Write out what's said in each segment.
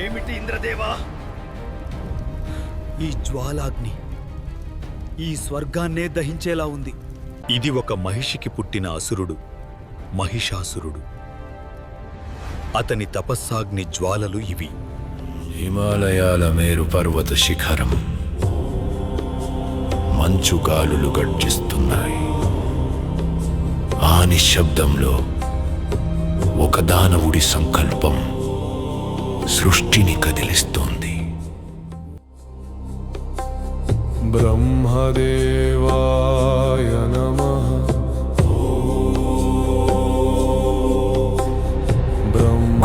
ఏమిటి ఇంద్రదేవా? ఈ జ్వాలాగ్ని ఈ స్వర్గాన్నే దహించేలా ఉంది. ఇది ఒక మహిషికి పుట్టిన అసురుడు, మహిషాసురుడు. అతని తపస్సాగ్ని జ్వాలలు ఇవి. హిమాలయాల మేరు పర్వత శిఖరం మంచు గాలులు గర్జిస్తున్నాయి. ఆ నిశ్శబ్దంలో ఒక దానవుడి సంకల్పం సృష్టిని కదిలిస్తోంది. బ్రహ్మదేవాయ నమః.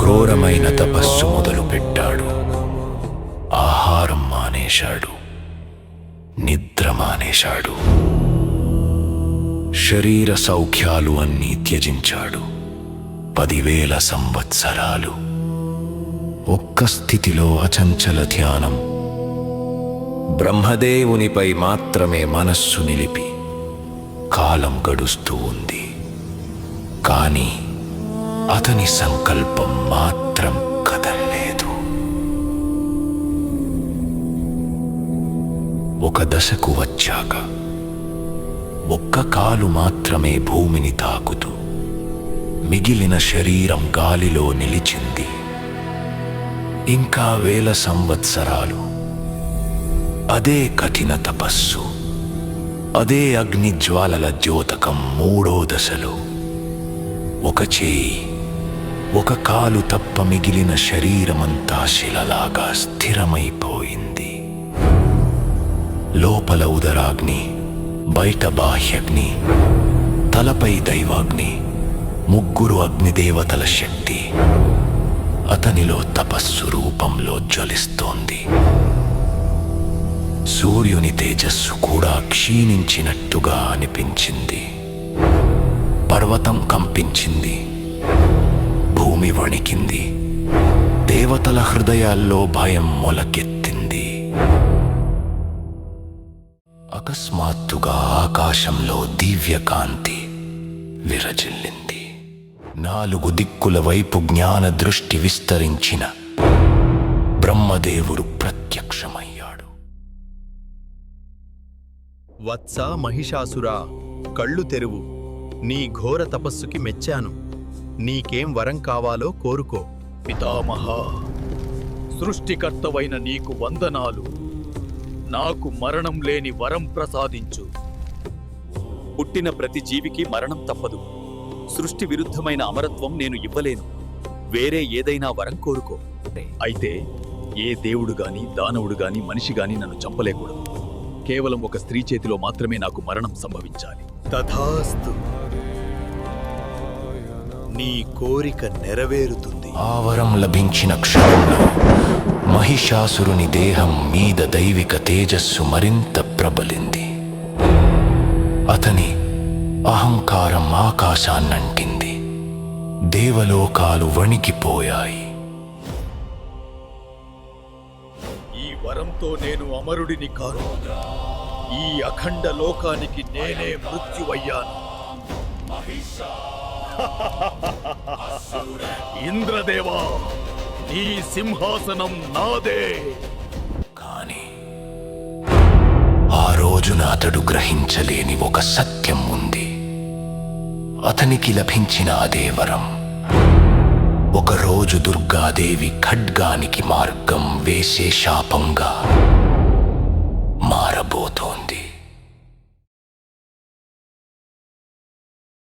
ఘోరమైన తపస్సు మొదలుపెట్టాడు. ఆహారం మానేశాడు, నిద్ర మానేశాడు, శరీర సౌఖ్యాలు అన్నీ త్యజించాడు. 10,000 సంవత్సరాలు ఒక్క స్థితిలో అచంచల ధ్యానం. బ్రహ్మదేవునిపై మాత్రమే మనస్సు నిలిపి కాలం గడుస్తూ ఉంది. కానీ అతని సంకల్పం మాత్రం కదల్లేదు. ఒక దశకు వచ్చాక ఒక్క కాలు మాత్రమే భూమిని తాకుతూ మిగిలిన శరీరం గాలిలో నిలిచింది. ఇంకా 1000 సంవత్సరాలు అదే కఠిన తపస్సు, అదే అగ్నిజ్వాలల ద్యోతకం. 3వ దశలో ఒక చేయి, ఒక కాలు తప్ప మిగిలిన శరీరమంతా శిలలాగా స్థిరమైపోయింది. లోపల ఉదరాగ్ని, బయట బాహ్యగ్ని, తలపై దైవాగ్ని, 3 అగ్నిదేవతల శక్తి అతనిలో తపస్సు రూపంలో జ్వలిస్తోంది. సూర్యుని తేజస్సు కూడా క్షీణించినట్టుగా అనిపించింది. పర్వతం కంపించింది, భూమి వణికింది, దేవతల హృదయాల్లో భయం మొలకెత్తింది. అకస్మాత్తుగా ఆకాశంలో దివ్యకాంతి విరజిల్లింది. 4 దిక్కుల వైపు జ్ఞాన దృష్టి విస్తరించిన బ్రహ్మదేవుడు ప్రత్యక్షమయ్యాడు. వత్స మహిషాసురా, కళ్ళు తెరువు. నీ ఘోర తపస్సుకి మెచ్చాను. నీకేం వరం కావాలో కోరుకో. పితామహ, సృష్టికర్తవైన నీకు వందనాలు. నాకు మరణం లేని వరం ప్రసాదించు. పుట్టిన ప్రతి జీవికి మరణం తప్పదు. సృష్టి విరుద్ధమైన అమరత్వం నేను ఇవ్వలేను. వేరే ఏదైనా వరం కోరుకో. అయితే ఏ దేవుడు గాని, దానవుడు గాని, మనిషి గాని నన్ను చంపలేకూడదు. కేవలం ఒక స్త్రీ చేతిలో మాత్రమే నాకు మరణం సంభవించాలి. తథాస్తు. నీ కోరిక నెరవేరుతుంది. ఆ వరం లభించిన క్షణంలో మహిషాసురుని దేహం మీద దైవిక తేజస్సు మరింత ప్రబలింది. అతని అహంకారం ఆకాశాన్నంటింది. దేవలోకాలు వణికిపోయాయి. ఈ వరంతో నేను అమరుడిని కాను. ఈ అఖండ లోకానికి నేనే మృత్యువయ్యాను. ఇంద్రదేవా, ఈ సింహాసనం నాదే. కాని ఆ రోజున అతడు గ్రహించలేని ఒక సత్యం ఉంది. అతనికి లభించిన అదే వరం ఒకరోజు దుర్గాదేవి ఖడ్గానికి మార్గం వేసే శాపంగా మారబోతోంది.